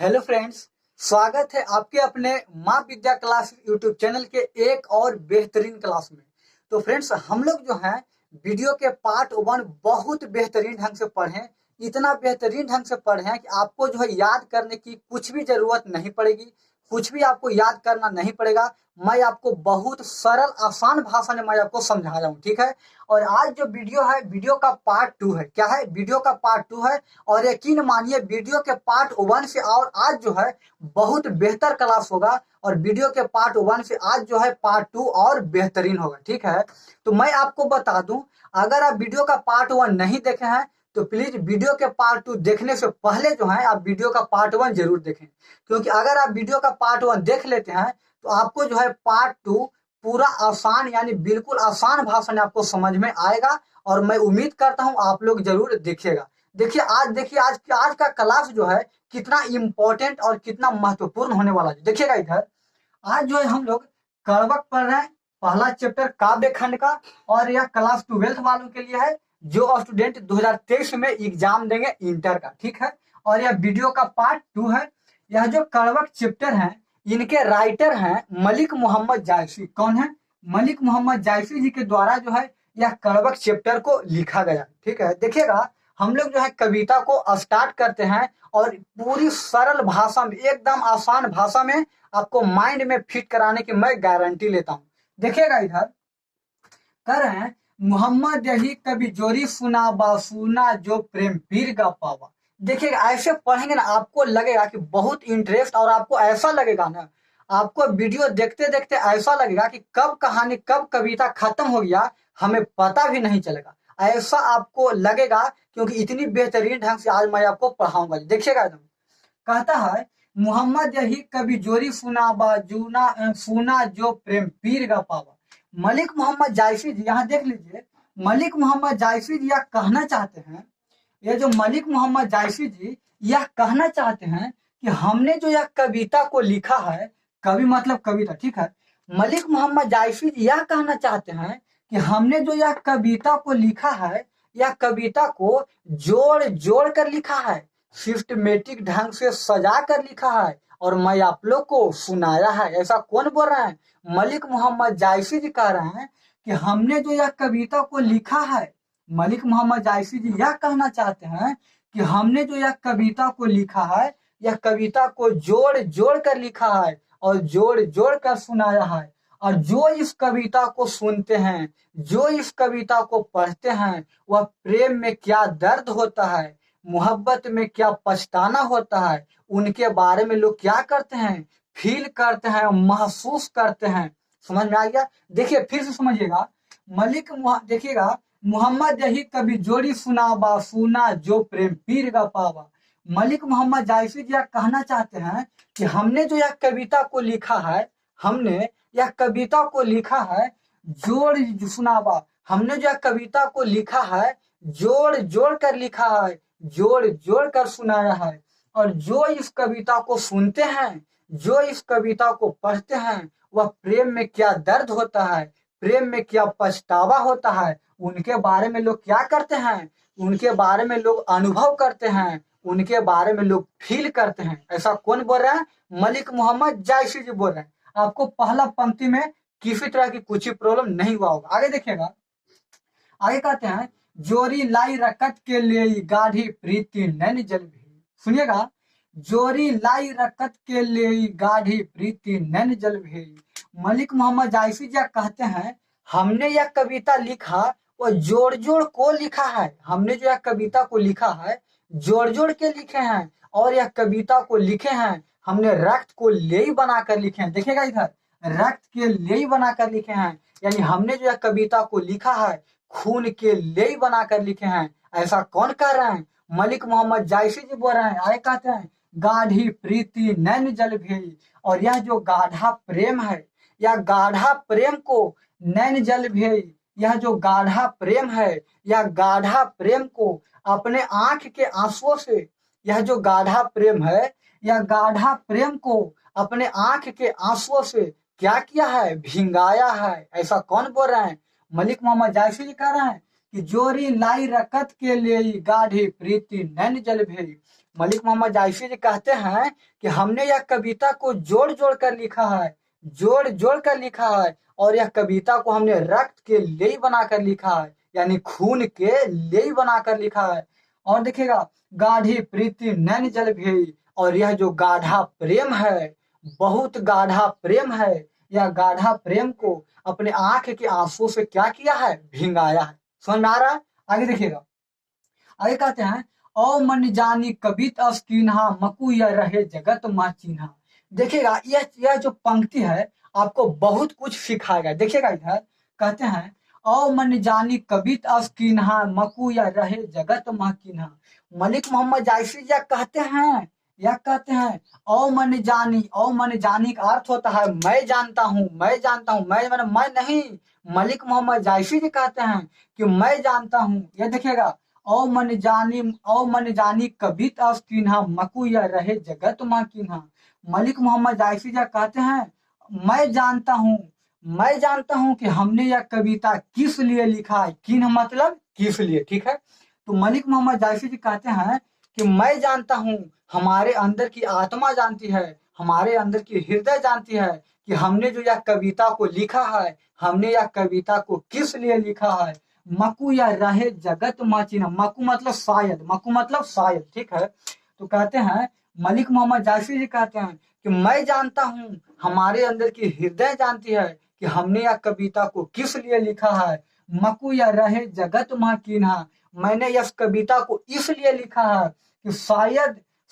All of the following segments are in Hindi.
हेलो फ्रेंड्स, स्वागत है आपके अपने माँ विद्या क्लास यूट्यूब चैनल के एक और बेहतरीन क्लास में। तो फ्रेंड्स, हम लोग जो है वीडियो के पार्ट 1 बहुत बेहतरीन ढंग से पढ़े। इतना बेहतरीन ढंग से पढ़े हैं कि आपको जो है याद करने की कुछ भी जरूरत नहीं पड़ेगी, कुछ भी आपको याद करना नहीं पड़ेगा। मैं आपको बहुत सरल आसान भाषा में मैं आपको समझा रहा हूँ, ठीक है। और आज जो वीडियो है, वीडियो का पार्ट 2 है। क्या है? वीडियो का पार्ट 2 है। और यकीन मानिए, वीडियो के पार्ट 1 से और आज जो है बहुत बेहतर क्लास होगा। और वीडियो के पार्ट 1 से आज जो है पार्ट 2 और बेहतरीन होगा, ठीक है। तो मैं आपको बता दूं, अगर आप वीडियो का पार्ट 1 नहीं देखे हैं तो प्लीज वीडियो के पार्ट 2 देखने से पहले जो है आप वीडियो का पार्ट 1 जरूर देखें। क्योंकि अगर आप वीडियो का पार्ट 1 देख लेते हैं तो आपको जो है पार्ट 2 पूरा आसान, यानी बिल्कुल आसान भाषा में आपको समझ में आएगा। और मैं उम्मीद करता हूं आप लोग जरूर देखिएगा। देखिए आज का क्लास जो है कितना इम्पोर्टेंट और कितना महत्वपूर्ण होने वाला है। देखिएगा इधर, आज जो है हम लोग कड़वक पढ़ रहे हैं, पहला चैप्टर काव्य खंड का। और यह क्लास 12th वालों के लिए है जो स्टूडेंट 2023 में एग्जाम देंगे इंटर का, ठीक है। और यह वीडियो का पार्ट 2 है। यह जो कड़वक चैप्टर है, इनके राइटर हैं मलिक मोहम्मद जायसी। कौन है? मलिक मोहम्मद जायसी जी के द्वारा जो है यह कड़वक चैप्टर को लिखा गया, ठीक है। देखिएगा, हम लोग जो है कविता को स्टार्ट करते हैं और पूरी सरल भाषा में, एकदम आसान भाषा में आपको माइंड में फिट कराने की मैं गारंटी लेता हूँ। देखिएगा इधर, कर रहे हैं मोहम्मद यही कभी जोरी सुना बासुना जो प्रेम पीर का पावा। देखिएगा, ऐसे पढ़ेंगे ना आपको लगेगा कि बहुत इंटरेस्ट, और आपको ऐसा लगेगा ना, आपको वीडियो देखते देखते ऐसा लगेगा कि कब कहानी, कब कविता खत्म हो गया हमें पता भी नहीं चलेगा। ऐसा आपको लगेगा क्योंकि इतनी बेहतरीन ढंग से आज मैं आपको पढ़ाऊंगा। देखिएगा एकदम, कहता है मोहम्मद यही कभी जोरी सुना बाजूना सुना जो प्रेम पीर का पावा। मलिक मोहम्मद जायसी जी, यहाँ देख लीजिए, मलिक मोहम्मद जायसी जी यह कहना चाहते हैं, ये जो मलिक मोहम्मद जायसी जी यह कहना चाहते हैं कि हमने जो यह कविता को लिखा है, कवि मतलब कविता, ठीक है। मलिक मोहम्मद जायसी जी यह कहना चाहते हैं कि हमने जो यह कविता को लिखा है, यह कविता को जोड़ जोड़ कर लिखा है, सिस्टमेटिक ढंग से सजा कर लिखा है और मैं आप लोग को सुनाया है। ऐसा कौन बोल रहा है? मलिक मोहम्मद जायसी जी कह रहे हैं कि हमने जो यह कविता को लिखा है, मलिक मोहम्मद जायसी जी यह कहना चाहते हैं कि हमने जो यह कविता को लिखा है, यह कविता को जोड़ जोड़ कर लिखा है और जोड़ जोड़ कर सुनाया है। और जो इस कविता को सुनते हैं, जो इस कविता को पढ़ते हैं, वह प्रेम में क्या दर्द होता है, मोहब्बत में क्या पछताना होता है, उनके बारे में लोग क्या करते हैं, फील करते हैं, महसूस करते हैं। समझ में आ गया? देखिए फिर से समझिएगा, देखिएगा, मोहम्मद यही कभी जोड़ी सुना बासुना जो प्रेम पीर का पावा। मलिक मोहम्मद जायसी जी कहना चाहते हैं कि हमने जो यह कविता को लिखा है, हमने यह कविता को लिखा है जोड़ सुनावा, हमने जो यह कविता को लिखा है जोड़ जोड़ कर लिखा है, जोड़ जोड़ कर सुनाया है। और जो इस कविता को सुनते हैं, जो इस कविता को पढ़ते हैं, वह प्रेम में क्या दर्द होता है, प्रेम में क्या पछतावा होता है, उनके बारे में लोग क्या करते हैं, उनके बारे में लोग अनुभव करते हैं, उनके बारे में लोग फील करते हैं। ऐसा कौन बोल रहा है? मलिक मोहम्मद जायसी जी बोल रहे हैं। आपको पहला पंक्ति में किसी तरह की कुछ ही प्रॉब्लम नहीं हुआ होगा। आगे देखिएगा, आगे कहते हैं जोरी लाई रकत के लिए गाढ़ी प्रीति नैन जल भी। सुनिएगा, जोरी लाई रकत के लिए गाढ़ी प्रीति नैन जल भी। मलिक मोहम्मद जायसी जी कहते हैं हमने यह कविता लिखा, वो जोड़ जोड़ को लिखा है। हमने जो यह कविता को लिखा है जोड़ जोड़ के लिखे हैं, और यह कविता को लिखे हैं हमने रक्त को लेई बनाकर लिखे हैं। देखिएगा इधर, रक्त के लेई बनाकर लिखे हैं, यानी हमने जो यह कविता को लिखा है खून के लेई बनाकर लिखे हैं। ऐसा कौन कह रहे हैं? मलिक मोहम्मद जायसी जी बोल रहे हैं। आगे कहते हैं गाढ़ी प्रीति नैन जल भेई। और यह जो गाढ़ा प्रेम है, यह गाढ़ा प्रेम को नैन जल भेई, यह जो गाढ़ा प्रेम है, यह गाढ़ा प्रेम को अपने आंख के आंसुओं से, यह जो गाढ़ा प्रेम है, यह गाढ़ा प्रेम को अपने आंख के आंसुओं से क्या किया है? भिंगाया है। ऐसा कौन बोल रहे हैं? मलिक मोहम्मद जायसी जी कह रहे हैं कि जोरी लाई रकत के लिए गाढ़ी प्रीति नैन जल भेई। मलिक मोहम्मद जायसी जी कहते हैं कि हमने यह कविता को जोड़ जोड़ कर लिखा है, जोड़ जोड़ कर लिखा है, और यह कविता को हमने रक्त के लेई बनाकर लिखा है, यानी खून के लेई बनाकर लिखा है। और देखिएगा, गाढ़ी प्रीति नैन जल भेई, और यह जो गाढ़ा प्रेम है, बहुत गाढ़ा प्रेम है, यह गाढ़ा प्रेम को अपने आंख के आंसू से क्या किया है, भिंगाया है। समझ में आ रहा है? आगे देखिएगा, आगे कहते हैं, ओ मन जानी कबित अस कीन्हा मकु यह रहे जगत मा चिन्हा। देखिएगा, यह जो पंक्ति है आपको बहुत कुछ सिखाएगा। देखिएगा इधर कहते हैं, ओ मन जानी कबित अस कीन्हा मकु यह रहे जगत मा चिन्हा। मलिक मोहम्मद जायसी यह कहते हैं, ओ मन जानी का अर्थ होता है मैं जानता हूँ, मैं जानता हूँ, मैं नहीं। मलिक मोहम्मद जायसी जी कहते हैं कि मैं जानता हूँ। यह देखिएगा, ओ मन जानी कबित अस कीन्हा मकु यह रहे जगत मा कीन्हा। मलिक मोहम्मद जायसी जी कहते हैं, मैं जानता हूँ कि हमने यह कविता किस लिए लिखा है। किन्ह मतलब किस लिए, ठीक है। तो मलिक मोहम्मद जायसी जी कहते हैं कि मैं जानता हूँ, हमारे अंदर की आत्मा जानती है, हमारे अंदर की हृदय जानती है कि हमने जो यह कविता को लिखा है, हमने यह कविता को किस लिए लिखा है। मकु या रहे जगत माचिना, मकु मतलब शायद, मकु मतलब शायद, ठीक है। तो कहते हैं, मलिक मोहम्मद जायसी जी कहते हैं कि मैं जानता हूँ, हमारे अंदर की हृदय जानती है कि हमने यह कविता को किस लिए लिखा है। मकु या रहे जगत माकिना, मैंने इस कविता को इसलिए लिखा है कि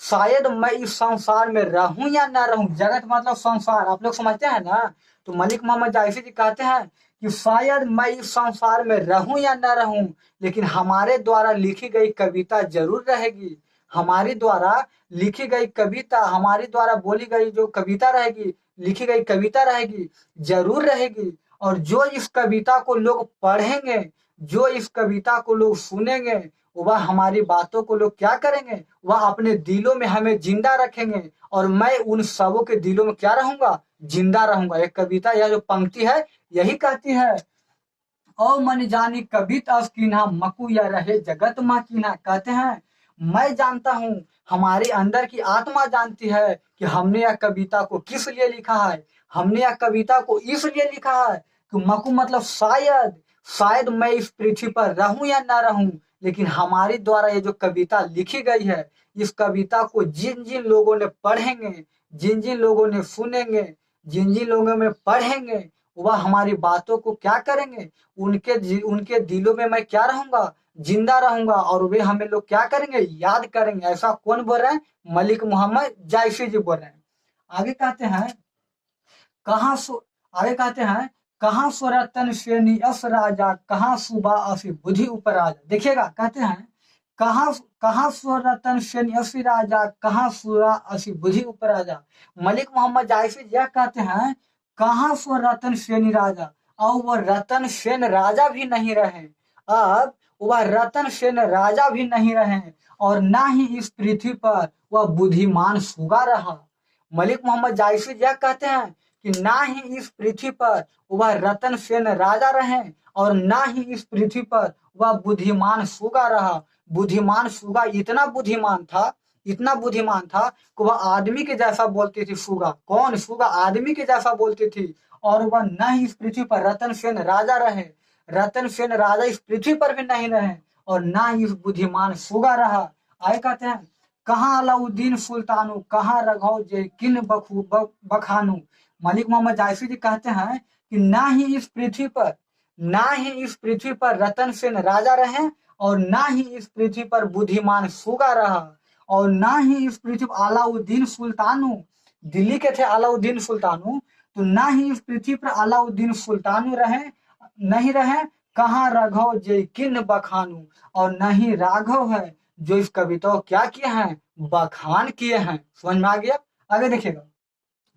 शायद मैं इस संसार में रहूं या ना रहूं। जगत मतलब संसार, आप लोग समझते हैं ना। तो मलिक मोहम्मद जायसी जी कहते हैं कि शायद मैं इस संसार में रहूं या ना रहूं, लेकिन हमारे द्वारा लिखी गई कविता जरूर रहेगी। हमारी द्वारा लिखी गई कविता, हमारी द्वारा बोली गई जो कविता रहेगी, लिखी गई कविता रहेगी, जरूर रहेगी। और जो इस कविता को लोग पढ़ेंगे, जो इस कविता को लोग सुनेंगे, वह हमारी बातों को लोग क्या करेंगे, वह अपने दिलों में हमें जिंदा रखेंगे, और मैं उन सबों के दिलों में क्या रहूंगा, जिंदा रहूंगा। एक कविता, यह जो पंक्ति है यही कहती है, ओ मन जानी कबित अस कीन्हा मकु या रहे जगत मा कीन्हा। कहते हैं, मैं जानता हूँ, हमारे अंदर की आत्मा जानती है कि हमने यह कविता को किस लिए लिखा है। हमने यह कविता को इसलिए लिखा है कि मकु मतलब शायद मैं इस पृथ्वी पर रहूं या ना रहूं, लेकिन हमारे द्वारा ये जो कविता लिखी गई है, इस कविता को जिन जिन लोगों ने पढ़ेंगे, जिन जिन लोगों ने सुनेंगे, जिन जिन लोगों में पढ़ेंगे, वह हमारी बातों को क्या करेंगे, उनके दिलों में मैं क्या रहूंगा, जिंदा रहूंगा, और वे हमें लोग क्या करेंगे, याद करेंगे। ऐसा कौन बोल रहे हैं? मलिक मोहम्मद जायसी जी बोल रहे हैं। आगे कहते हैं, कहाँ सो आगे कहते हैं, कहाँ सो रतन श्रेणी अस राजा, कहाँ सुबह असी बुद्धि उपराजा। देखिएगा, कहते हैं, कहाँ कहाँ सो रतन श्रेणी असी राजा, कहाँ सुरा असी बुद्धि उपराजा। मलिक मोहम्मद जायसी यह कहते हैं, कहाँ सो रतन श्रेणी राजा, और वह रतन सेन राजा भी नहीं रहे। अब वह रतन सेन राजा भी नहीं रहे, और ना ही इस पृथ्वी पर वह बुद्धिमान सुगा रहा। मलिक मोहम्मद जायसी यह कहते हैं कि ना ही इस पृथ्वी पर वह रतन सेन राजा रहे, और ना ही इस पृथ्वी पर वह बुद्धिमान सुगा रहा। बुद्धिमान सुगा इतना बुद्धिमान था, इतना बुद्धिमान था कि वह आदमी के जैसा बोलती थी। सुगा कौन? सुगा आदमी के जैसा बोलती थी। और वह न ही इस पृथ्वी पर रतन सेन राजा रहे, रतन सेन राजा इस पृथ्वी पर भी नहीं रहे, और ना ही इस बुद्धिमान सुगा रहा। आए कहते हैं, कहाँ अलाउद्दीन सुल्तानु, कहाँ रघौ जे किन बखानु। मलिक मोहम्मद जायसी जी कहते हैं कि ना ही इस पृथ्वी पर रतन सेन राजा रहे, और ना ही इस पृथ्वी पर बुद्धिमान सुगा रहा, और ना ही इस पृथ्वी पर अलाउद्दीन सुल्तानु, दिल्ली के थे अलाउद्दीन सुल्तानु, तो ना ही इस पृथ्वी पर अलाउद्दीन सुल्तानु नहीं रहे, कहाँ राघव जे किन बखानु, और न ही राघव है जो इस कविता को क्या किए हैं, बखान किए हैं। समझ में आ गया? आगे देखिएगा,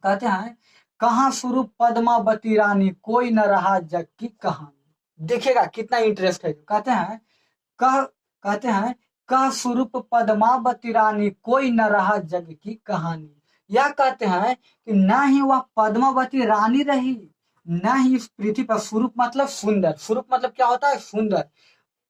कहते हैं, कहाँ स्वरूप पद्मावती रानी, कोई न रहा जग की कहानी। देखिएगा कितना इंटरेस्ट है। कहते हैं, कह स्वरूप पद्मावती रानी, कोई न रहा जग की कहानी। यह कहते हैं कि ना ही वह पद्मावती रानी रही, ना ही इस पृथ्वी पर, स्वरूप मतलब सुंदर, स्वरूप मतलब क्या होता है, सुंदर।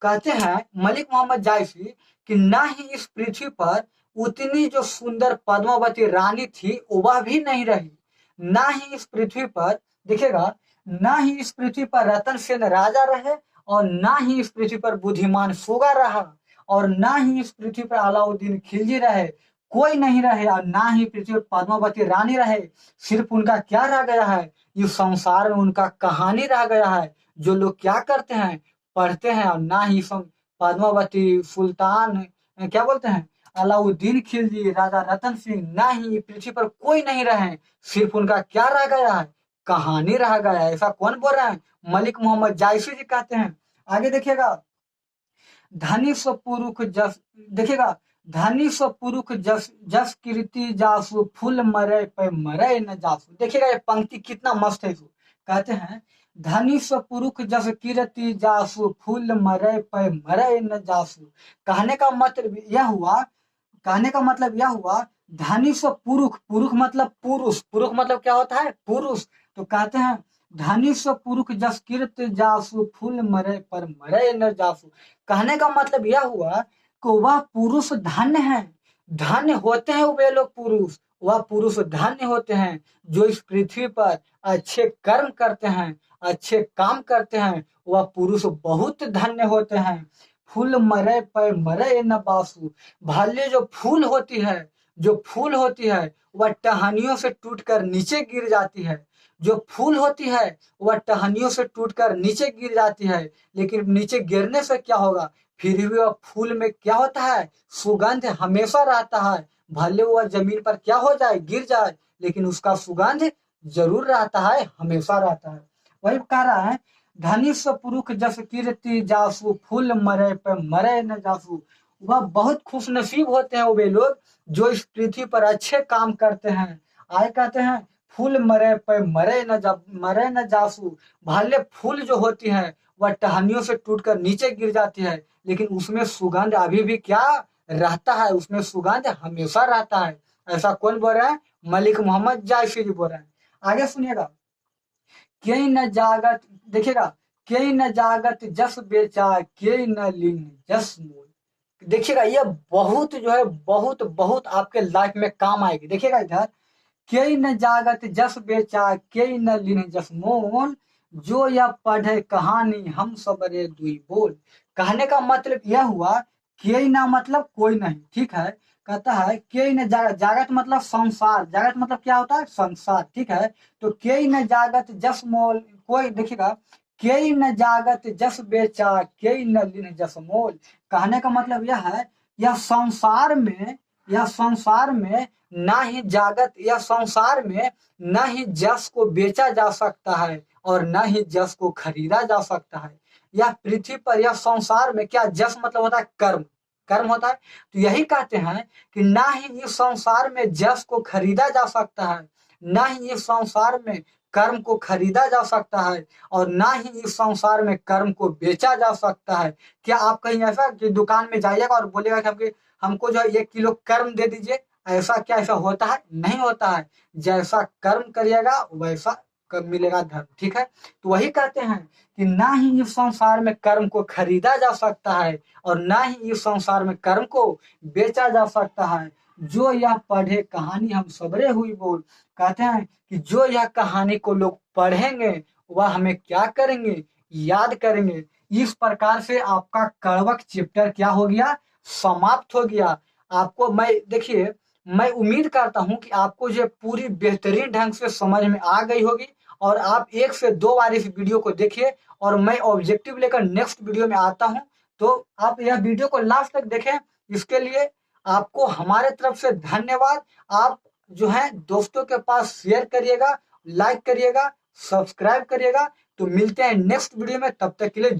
कहते हैं मलिक मोहम्मद जायसी कि ना ही इस पृथ्वी पर उतनी जो सुंदर पद्मावती रानी थी वह भी नहीं रही। ना ही इस पृथ्वी पर देखिएगा, ना ही इस पृथ्वी पर रतन सेन राजा रहे, और ना ही इस पृथ्वी पर बुद्धिमान सुगा रहा, और ना ही इस पृथ्वी पर अलाउद्दीन खिलजी रहे। कोई नहीं रहे, और ना ही पृथ्वी पर पद्मावती रानी रहे। सिर्फ उनका क्या रह गया है, इस संसार में उनका कहानी रह गया है। जो लोग क्या करते हैं, पढ़ते हैं, और ना ही पद्मावती, सुल्तान, क्या बोलते हैं, अलाउद्दीन खिलजी, राजा रतन सिंह, ना ही पृथ्वी पर कोई नहीं रहे। सिर्फ उनका क्या रह गया है, कहानी रह गया है। ऐसा कौन बोल रहा है, मलिक मोहम्मद जायसी जी कहते हैं। आगे देखिएगा, धनी सो पुरुष जस, देखिएगा, धनी सो पुरुष जस जस कीर्ति जासु, फूल मरे पे मरे न जासु। देखिएगा ये पंक्ति कितना मस्त है। कहते हैं धनी सो पुरुष जस कीर्ति जासु, फूल मरे पे मरे न जासु। कहने का मतलब यह हुआ, कहने का मतलब यह हुआ, धनी सो पुरुष, पुरुष मतलब पुरुष, पुरुष मतलब क्या होता है, पुरुष। तो कहते हैं धनी सो पुरुष जस कीर्त जासु, फूल मरे पर मरे न जासु। कहने का मतलब यह हुआ कि वह पुरुष धन्य है, धन्य होते हैं वे लोग पुरुष, वह पुरुष धन्य होते हैं जो इस पृथ्वी पर अच्छे कर्म करते हैं, अच्छे काम करते हैं। वह पुरुष बहुत धन्य होते हैं। फूल मरे पर मरे न बासु। भाल्य जो फूल होती है, जो फूल होती है वह टहनियों से टूटकर नीचे गिर जाती है। जो फूल होती है वह टहनियों से टूटकर नीचे गिर जाती है, लेकिन नीचे गिरने से क्या होगा, फिर भी वह फूल में क्या होता है, सुगंध हमेशा रहता है। भले वह जमीन पर क्या हो जाए, गिर जाए, लेकिन उसका सुगंध जरूर रहता है, हमेशा रहता है। वही कह रहा है धनी सो पुरुष जस कीर्ति जासु, फूल मरे पे मरे न जासु। वह बहुत खुश नसीब होते हैं वे लोग जो इस पृथ्वी पर अच्छे काम करते हैं। आए कहते हैं फूल मरे पे मरे न जासु। भले फूल जो होती है वह टहनियों से टूटकर नीचे गिर जाती है, लेकिन उसमें सुगंध अभी भी क्या रहता है, उसमें सुगंध हमेशा रहता है। ऐसा कौन बोल रहा है, मलिक मोहम्मद जायसी जी बोल रहे हैं। आगे सुनिएगा, कई न जागत, देखिएगा, कई न जागत जस बेचा, कई न लीन जस मोल। देखिएगा ये बहुत जो है, बहुत बहुत आपके लाइफ में काम आएगी। देखिएगा इधर, कई न जागत जस बेचा, कई न लीन जस मोल, जो यह पढ़े कहानी हम सबरे दुई बोल। कहने का मतलब यह हुआ, कई ना मतलब कोई नहीं, ठीक है। कहता है कई न जागत, जागत मतलब संसार, जागत मतलब क्या होता है, संसार, ठीक है। तो कई न जागत जस मोल, कोई, देखिएगा, कई न जागत जस बेचा, कई न लीन जस मोल। कहने का मतलब यह है, यह संसार में, यह संसार में ना ही जागत, या संसार में ना ही जस को बेचा जा सकता है और ना ही जस को खरीदा जा सकता है। यह पृथ्वी पर, यह संसार में क्या, जस मतलब होता है कर्म, कर्म होता है। तो यही कहते हैं कि ना ही इस संसार में जस को खरीदा जा सकता है, ना ही इस संसार में कर्म को खरीदा जा सकता है, और ना ही इस संसार में कर्म को बेचा जा सकता है। क्या आप कहीं ऐसा कि दुकान में जाइएगा और बोलेगा कि हमको जो है 1 किलो कर्म दे दीजिए, ऐसा क्या ऐसा होता है, नहीं होता है। जैसा कर्म करिएगा वैसा मिलेगा धर्म, ठीक है। तो वही कहते हैं कि ना ही इस संसार में कर्म को खरीदा जा सकता है और ना ही इस संसार में कर्म को बेचा जा सकता है। जो यह पढ़े कहानी हम सबरे हुई बोल। कहते हैं कि जो यह कहानी को लोग पढ़ेंगे वह हमें क्या करेंगे, याद करेंगे। इस प्रकार से आपका कड़वक चैप्टर क्या हो गया, समाप्त हो गया। आपको मैं, देखिए, मैं उम्मीद करता हूं कि आपको ये पूरी बेहतरीन ढंग से समझ में आ गई होगी, और आप 1 से 2 बार इस वीडियो को देखिए, और मैं ऑब्जेक्टिव लेकर नेक्स्ट वीडियो में आता हूं। तो आप यह वीडियो को लास्ट तक देखें, इसके लिए आपको हमारे तरफ से धन्यवाद। आप जो है दोस्तों के पास शेयर करिएगा, लाइक करिएगा, सब्सक्राइब करिएगा। तो मिलते हैं नेक्स्ट वीडियो में, तब तक के लिए